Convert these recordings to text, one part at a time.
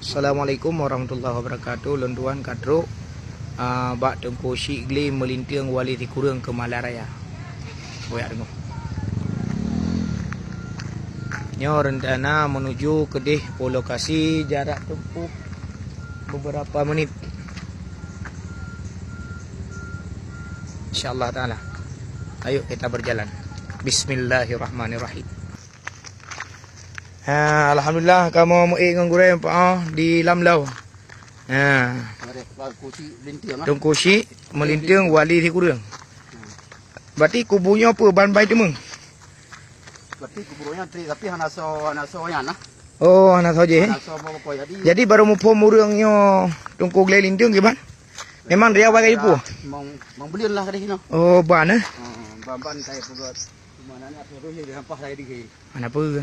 Assalamualaikum warahmatullahi wabarakatuh. Londuan kadro bak tengku Syekh Gli melinting wali di kurang ke Malaraya. Boyak dengar. Nyo rencana menuju ke lokasi jarak tempuh beberapa menit. Insyaallah taala. Ayo kita berjalan. Bismillahirrahmanirrahim. Alhamdulillah kamu mau dengan gurem di Lamlau. Tengku Syekh melinting wali di kurang. Berarti kubunya apa ban baik tu meng? Berarti kuburunya tapi hana so yana. Oh, hana saja. Jadi baru mupo murangnya tungku Gli linting ke ban? Memang dia bagai ibu. Mang belian lah kali no. Oh, ban eh? Ban saya buat. Mana ni aku roh dia hampah saya di. Mana apa?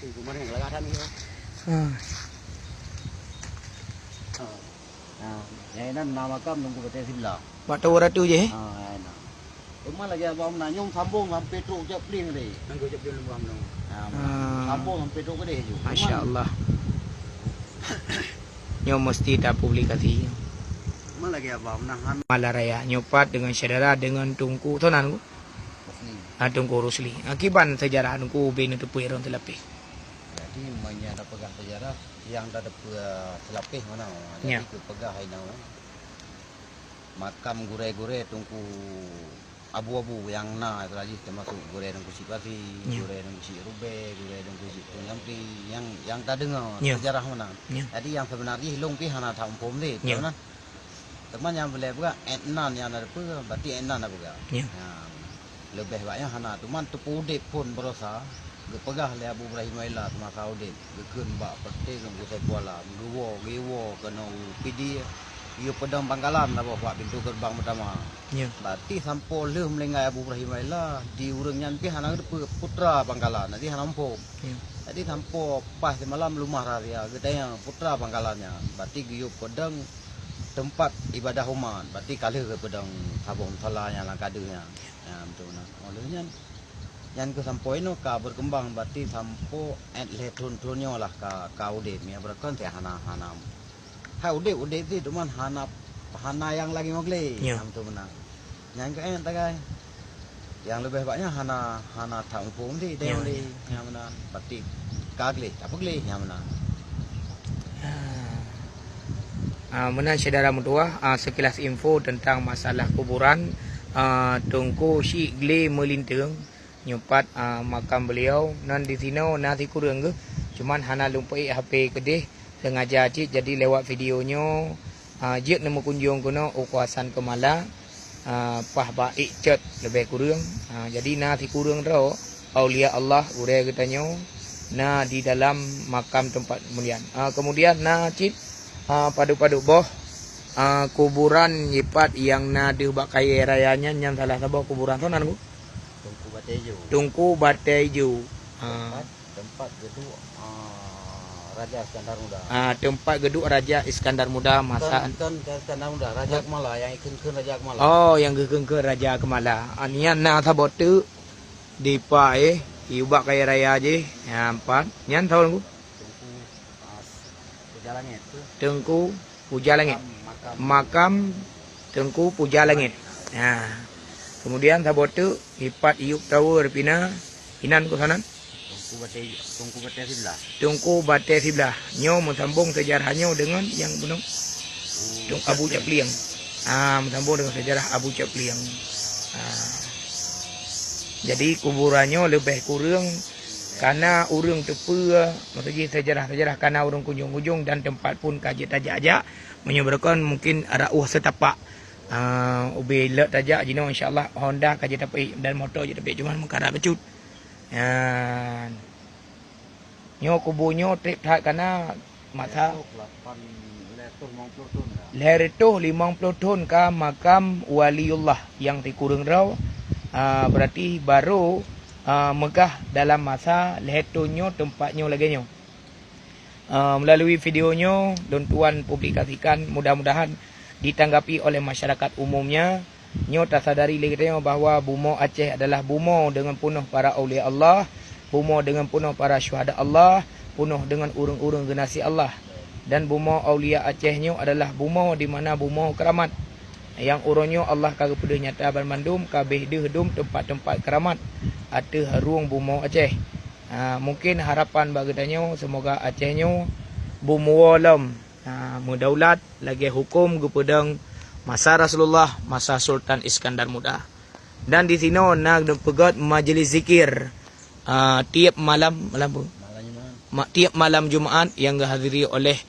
Kumar yang lagatan ni. Yang ini nama kam nunggu betul sila. Batu ratu je. Cuma lagi abang nak nyong sambung sampai truk je peling ni. Nunggu je peling abang nung. Sambung sampai truk ke dia. Masya-Allah. Nyo mesti tak publikasi. Cuma lagi abang nak Malaraya nyopat dengan saudara dengan tungku tonan ku. Tungku Rusli. Akiban sejarah tungku bin itu puiron telapih. Jadi mainnya ada pegang sejarah yang ada selapih mana. Jadi ke pegang hai nau. Makam gure-gure tungku abu-abu yang na itu lagi termasuk gure tungku Sipasi, gure tungku Si Rube, gure tungku Si Tungampi yang tak dengar sejarah mana. Jadi yang sebenarnya hilung pi hana tampom ni, teman. Teman yang boleh buka enan yang ada apa, berarti enan apa buka. Lebih banyak hana teman tu pudek pun berosa. Gepegah le Abu Ibrahim Aila masa audit gekeun bak pete ke Busai Kuala gewo kena pidi ia pedang Bangkalan apa buat pintu gerbang pertama. Berarti sampo leuh melengai Abu Ibrahim Aila di urang nyan pi hana putra Bangkalan nanti hana empom. Jadi sampo pas malam rumah raya gedaya putra Bangkalannya. Berarti giu pedang tempat ibadah umat. Berarti kali ke pedang sabung salahnya langkadeunya. Ya betul nah. Olehnya yang ke sampo ino ka berkembang berarti sampo le tun-tunnya lah ka udet mi berkon teh hana. Ha udet tu cuman hana yang lagi mogle. Tu benar. Yang ke tagai. Yang lebih banyak hana taung pum di dia di yang mana berarti kagle apa gle yang mana. Mana saudara mutua sekilas info tentang masalah kuburan Tungku Syekh Gli melinting nyopat makam beliau nan di sini nasi kurang ke cuman hana lumpai HP kedih sengaja cik jadi lewat videonya jik nemu kunjung kuno ukuasan kemala pah baik cet lebih kurang jadi nasi kurang tau aulia Allah urai katanya na di dalam makam tempat kemudian kemudian cik padu-padu boh kuburan nyipat yang nadu bakai rayanya yang salah sabah kuburan tu nan ku Tungku Bateju. Tempat gedung Raja Iskandar Muda. Tempat gedung Raja Iskandar Muda masa Iskandar Muda Raja Kemala yang ikut Raja Kemala. Oh, yang ke Raja Kemala. Ania na sabotu di pa iubak kaya raya je. Ya empat. Nyan tahu aku. Puja Langit. Tengku Puja Langit. Makam Tengku Puja Langit. Kemudian sabotu ipat iuk tower pina inan ku sanan Tungku Bate Siblah nyo mensambung sejarahnya dengan yang benar Abu Capliang mensambung dengan sejarah Abu Capliang jadi kuburannya lebih kurang karena urang tepu maksudnya sejarah-sejarah karena urang kunjung-kunjung dan tempat pun kaji tajak-ajak menyebabkan mungkin rauh setapak ubi lek tajak jino insyaallah Honda kaji tapi dan motor je tapi cuma mengkarap becut. Nyo kubunyo trip tak karena masa leretuh 50 ton ka makam waliullah yang dikurang raw berarti baru megah dalam masa lehetunyo tempatnya lagi nyo. Melalui videonya don tuan publikasikan mudah-mudahan ditanggapi oleh masyarakat umumnya. Nyo tak sadari lagi bahawa Bumo Aceh adalah Bumo dengan penuh para aulia Allah, Bumo dengan penuh para syuhada Allah, penuh dengan urang-urang generasi Allah. Dan buma Aulia Acehnya adalah buma di mana buma keramat. Yang urangnya Allah kagak pada nyata bermandum kabeh deh dum tempat-tempat keramat. Ada haruang buma Aceh. Mungkin harapan bagadanya semoga Acehnya bumualam mudaulat lagi hukum gupedang masa Rasulullah, masa Sultan Iskandar Muda. Dan di sini nak pegat majlis zikir tiap malam tiap malam Jumaat yang dihadiri oleh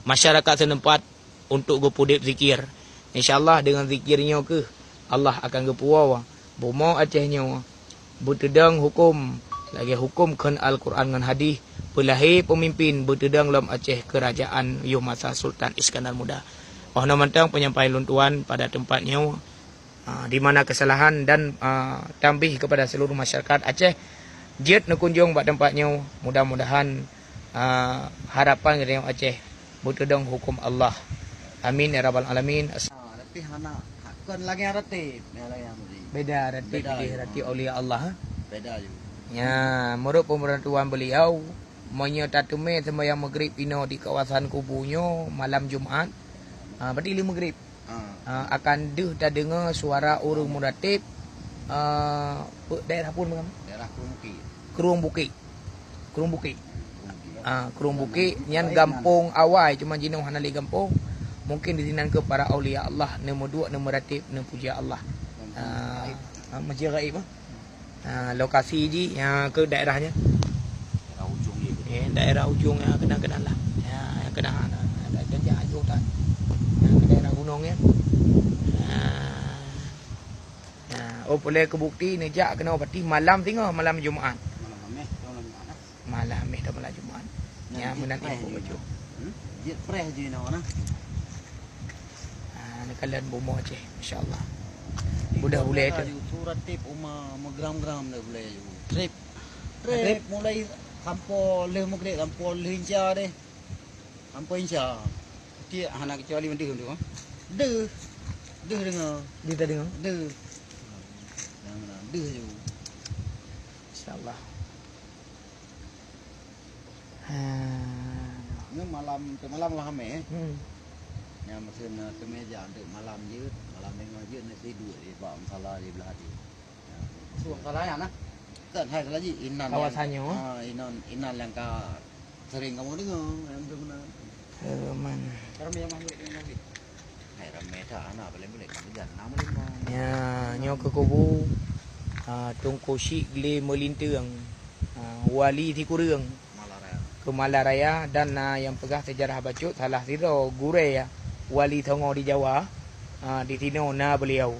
masyarakat setempat untuk gupudip zikir. InsyaAllah dengan zikirnya ke Allah akan gepuawa buma Acehnya bertedang hukum lagi hukum kan Al-Quran dengan hadis pelahir pemimpin bertedang dalam Aceh kerajaan yo masa Sultan Iskandar Muda. Oh namantang penyampaian luntuan pada tempatnya di mana kesalahan dan tambih kepada seluruh masyarakat Aceh jet nak kunjung pada tempatnya, mudah-mudahan harapan dari Aceh bertedang hukum Allah. Amin ya rabbal alamin. Tapi hana kan lagi ratib Beda ratib aulia Allah. beda juga. Ya, menurut pemerintahan beliau menyetatume sembahyang maghrib ino di kawasan kubunya malam Jumaat. Berarti 5 maghrib. Akan tak dengar suara urung muratib daerah pun bagaimana? Daerah Kerung Bukit. Kerung Bukit nyan gampung awai cuma jinau hanali gampung. Mungkin dizinan ke para aulia Allah nombor 2 nombor ratib nombor puja Allah. Masjid Gaib. Lokasi ji yang ke daerahnya. daerah ujung ni. Daerah ujung yang kena lah. Yang kena ada janji ujung tak. Ke daerah gunung ya. Oh boleh ke bukti nejak kena berarti malam tinggal malam Jumaat. Malam Jumaat. Ya menanti info baju. Jet fresh je nak mana? Kalian bomo Aceh insya-Allah. Budak boleh tu. Surat tip gram-gram dah boleh juga. Trip mulai kampo le mugre kampo le inca deh. Kampo inca. Dia anak kecuali mendih tu. Deh dengar. Dia tak dengar. Deh je. Insya-Allah. Ni malam lah kami. Yang mesin kemeja untuk malam je, malam tengah je nak tidur di bawah salah di belah dia. Suah salah ya nak? Tak hai lagi inan. Kawasannya. Inan yang ka sering kamu dengar yang benar. Mana? Ramai yang ambil ini. Hai ramai tak anak boleh kamu jangan nama lima. Ya, nyo ke kubu Tunku Syekh Gle Melintang. Wali Tikurang. Ke Malaraya dan yang pegang sejarah bacut salah siro gure ya wali Tongo di Jawa di sini beliau